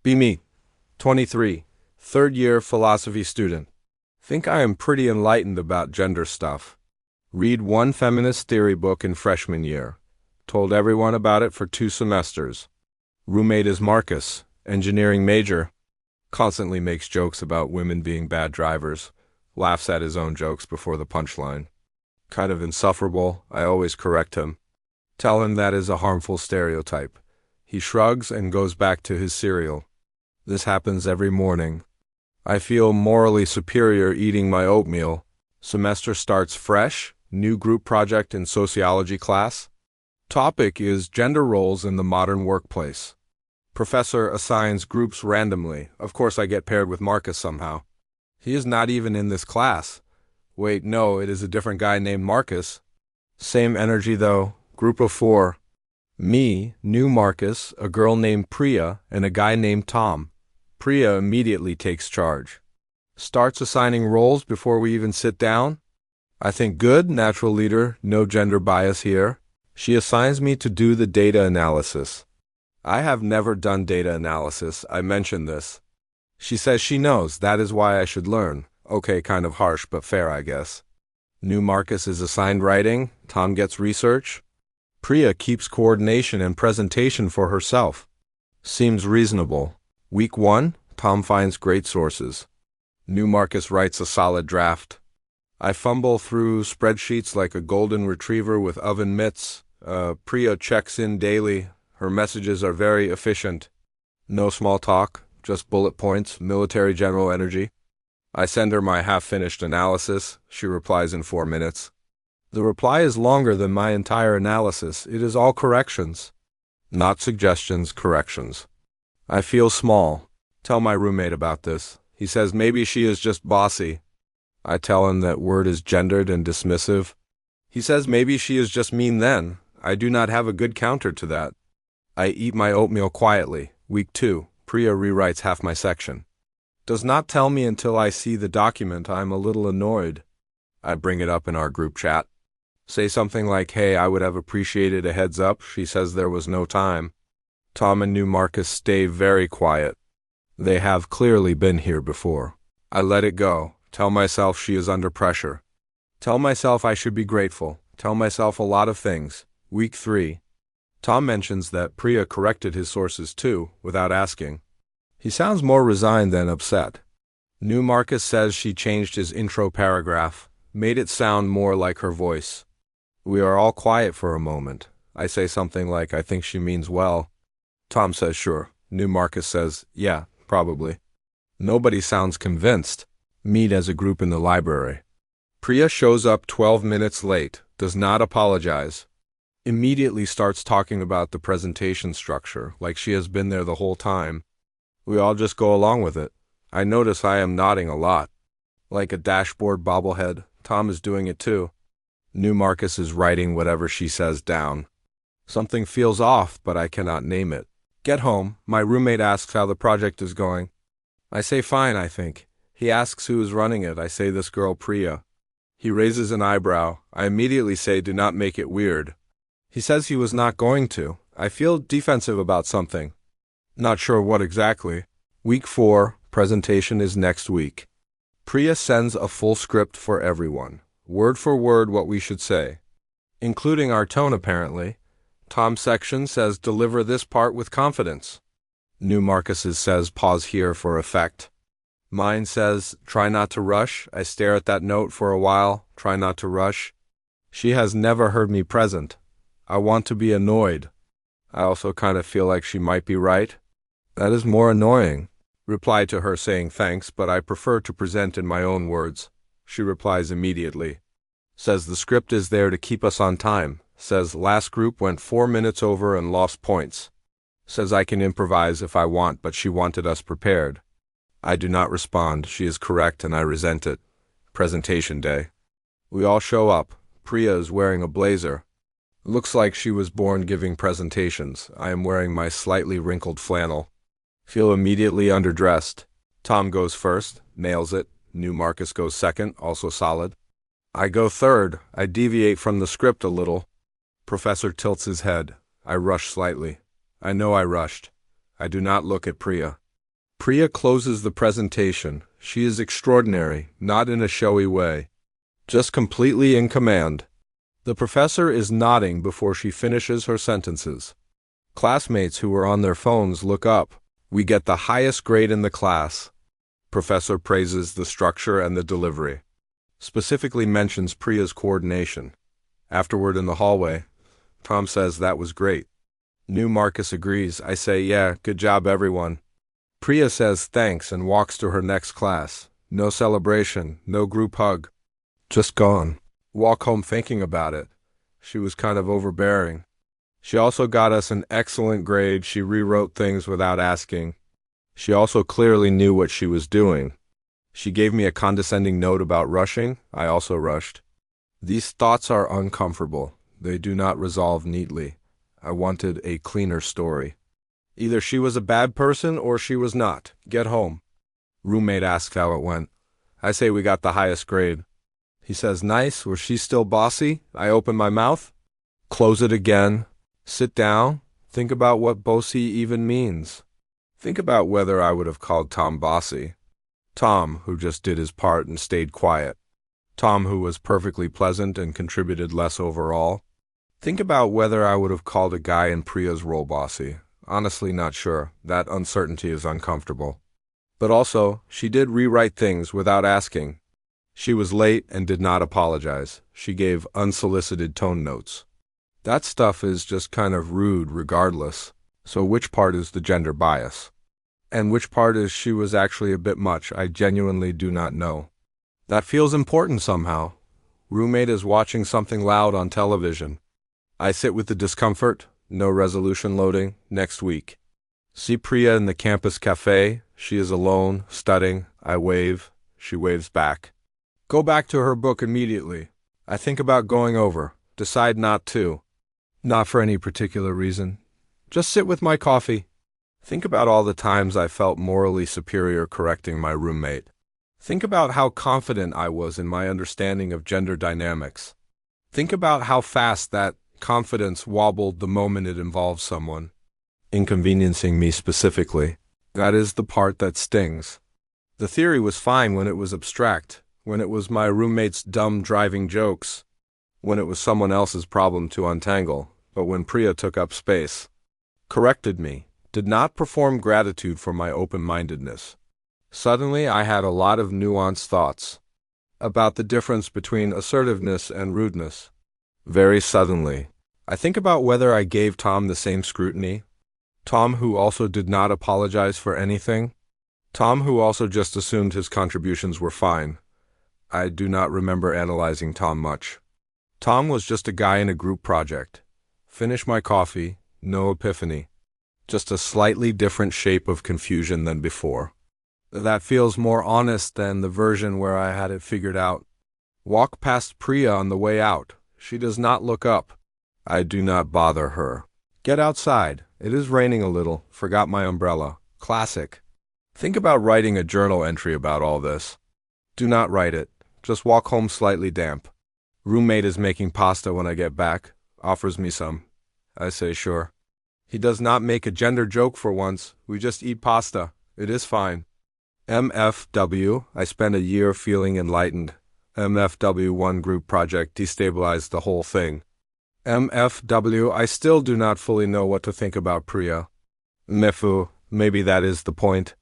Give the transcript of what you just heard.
Be me, 23, third-year philosophy student. Think I am pretty enlightened about gender stuff. Read one feminist theory book in freshman year. Told everyone about it for 2 semesters. Roommate is Marcus, engineering major. Constantly makes jokes about women being bad drivers. Laughs at his own jokes before the punchline. Kind of insufferable, I always correct him. Tell him that is a harmful stereotype. He shrugs and goes back to his cereal. This happens every morning. I feel morally superior eating my oatmeal. Semester starts fresh, new group project in sociology class. Topic is gender roles in the modern workplace. Professor assigns groups randomly. Of course I get paired with Marcus somehow. He is not even in this class. Wait, no, it is a different guy named Marcus. Same energy though, group of 4. Me, new Marcus, a girl named Priya, and a guy named Tom. Priya immediately takes charge. Starts assigning roles before we even sit down. I think good, natural leader, no gender bias here. She assigns me to do the data analysis. I have never done data analysis, I mentioned this. She says she knows, that is why I should learn. Okay, kind of harsh, but fair, I guess. New Marcus is assigned writing, Tom gets research. Priya keeps coordination and presentation for herself. Seems reasonable. Week 1, Tom finds great sources. New Marcus writes a solid draft. I fumble through spreadsheets like a golden retriever with oven mitts. Priya checks in daily. Her messages are very efficient. No small talk, just bullet points, military general energy. I send her my half-finished analysis. She replies in 4 minutes. The reply is longer than my entire analysis. It is all corrections. Not suggestions, corrections. I feel small. Tell my roommate about this. He says maybe she is just bossy. I tell him that word is gendered and dismissive. He says maybe she is just mean then. I do not have a good counter to that. I eat my oatmeal quietly. Week 2, Priya rewrites half my section. Does not tell me until I see the document. I am a little annoyed. I bring it up in our group chat. Say something like, hey, I would have appreciated a heads up. She says there was no time. Tom and new Marcus stay very quiet. They have clearly been here before. I let it go. Tell myself she is under pressure. Tell myself I should be grateful. Tell myself a lot of things. Week 3. Tom mentions that Priya corrected his sources too, without asking. He sounds more resigned than upset. New Marcus says she changed his intro paragraph, made it sound more like her voice. We are all quiet for a moment. I say something like, I think she means well. Tom says sure. New Marcus says, yeah, probably. Nobody sounds convinced. Meet as a group in the library. Priya shows up 12 minutes late, does not apologize. Immediately starts talking about the presentation structure, like she has been there the whole time. We all just go along with it. I notice I am nodding a lot. Like a dashboard bobblehead, Tom is doing it too. New Marcus is writing whatever she says down. Something feels off, but I cannot name it. Get home, my roommate asks how the project is going. I say fine, I think. He asks who is running it. I say this girl Priya. He raises an eyebrow. I immediately say do not make it weird. He says he was not going to. I feel defensive about something. Not sure what exactly. Week 4, presentation is next week. Priya sends a full script for everyone. Word for word what we should say. Including our tone apparently. Tom's section says deliver this part with confidence. New Marcus's says pause here for effect. Mine says try not to rush. I stare at that note for a while. Try not to rush. She has never heard me present. I want to be annoyed. I also kind of feel like she might be right. That is more annoying. Reply to her saying thanks, but I prefer to present in my own words. She replies immediately. Says the script is there to keep us on time. Says last group went 4 minutes over and lost points. Says I can improvise if I want, but she wanted us prepared. I do not respond. She is correct and I resent it. Presentation day. We all show up. Priya is wearing a blazer. Looks like she was born giving presentations. I am wearing my slightly wrinkled flannel. Feel immediately underdressed. Tom goes first, nails it. New Marcus goes second, also solid. I go third. I deviate from the script a little. Professor tilts his head. I rush slightly. I know I rushed. I do not look at Priya. Priya closes the presentation. She is extraordinary, not in a showy way. Just completely in command. The professor is nodding before she finishes her sentences. Classmates who are on their phones look up. We get the highest grade in the class. Professor praises the structure and the delivery. Specifically mentions Priya's coordination. Afterward in the hallway, Tom says that was great. New Marcus agrees. I say, yeah, good job everyone. Priya says thanks and walks to her next class. No celebration, no group hug. Just gone. Walk home thinking about it. She was kind of overbearing. She also got us an excellent grade. She rewrote things without asking. She also clearly knew what she was doing. She gave me a condescending note about rushing. I also rushed. These thoughts are uncomfortable. They do not resolve neatly. I wanted a cleaner story. Either she was a bad person or she was not. Get home. Roommate asks how it went. I say we got the highest grade. He says, nice. Was she still bossy? I open my mouth. Close it again. Sit down. Think about what bossy even means. Think about whether I would have called Tom bossy. Tom, who just did his part and stayed quiet. Tom, who was perfectly pleasant and contributed less overall. Think about whether I would have called a guy in Priya's role bossy. Honestly, not sure. That uncertainty is uncomfortable. But also, she did rewrite things without asking. She was late and did not apologize. She gave unsolicited tone notes. That stuff is just kind of rude regardless. So which part is the gender bias? And which part is she was actually a bit much? I genuinely do not know. That feels important somehow. Roommate is watching something loud on television. I sit with the discomfort. No resolution loading. Next week. See Priya in the campus cafe. She is alone, studying. I wave. She waves back. Go back to her book immediately. I think about going over. Decide not to. Not for any particular reason. Just sit with my coffee. Think about all the times I felt morally superior correcting my roommate. Think about how confident I was in my understanding of gender dynamics. Think about how fast that confidence wobbled the moment it involved someone, inconveniencing me specifically. That is the part that stings. The theory was fine when it was abstract, when it was my roommate's dumb driving jokes, when it was someone else's problem to untangle, but when Priya took up space, corrected me, did not perform gratitude for my open-mindedness. Suddenly I had a lot of nuanced thoughts about the difference between assertiveness and rudeness. Very suddenly. I think about whether I gave Tom the same scrutiny. Tom who also did not apologize for anything. Tom who also just assumed his contributions were fine. I do not remember analyzing Tom much. Tom was just a guy in a group project. Finish my coffee, no epiphany. Just a slightly different shape of confusion than before. That feels more honest than the version where I had it figured out. Walk past Priya on the way out. She does not look up. I do not bother her. Get outside. It is raining a little. Forgot my umbrella. Classic. Think about writing a journal entry about all this. Do not write it. Just walk home slightly damp. Roommate is making pasta when I get back. Offers me some. I say sure. He does not make a gender joke for once. We just eat pasta. It is fine. MFW. I spent a year feeling enlightened. MFW one group project destabilized the whole thing. MFW. I still do not fully know what to think about Priya. Mefu. Maybe that is the point.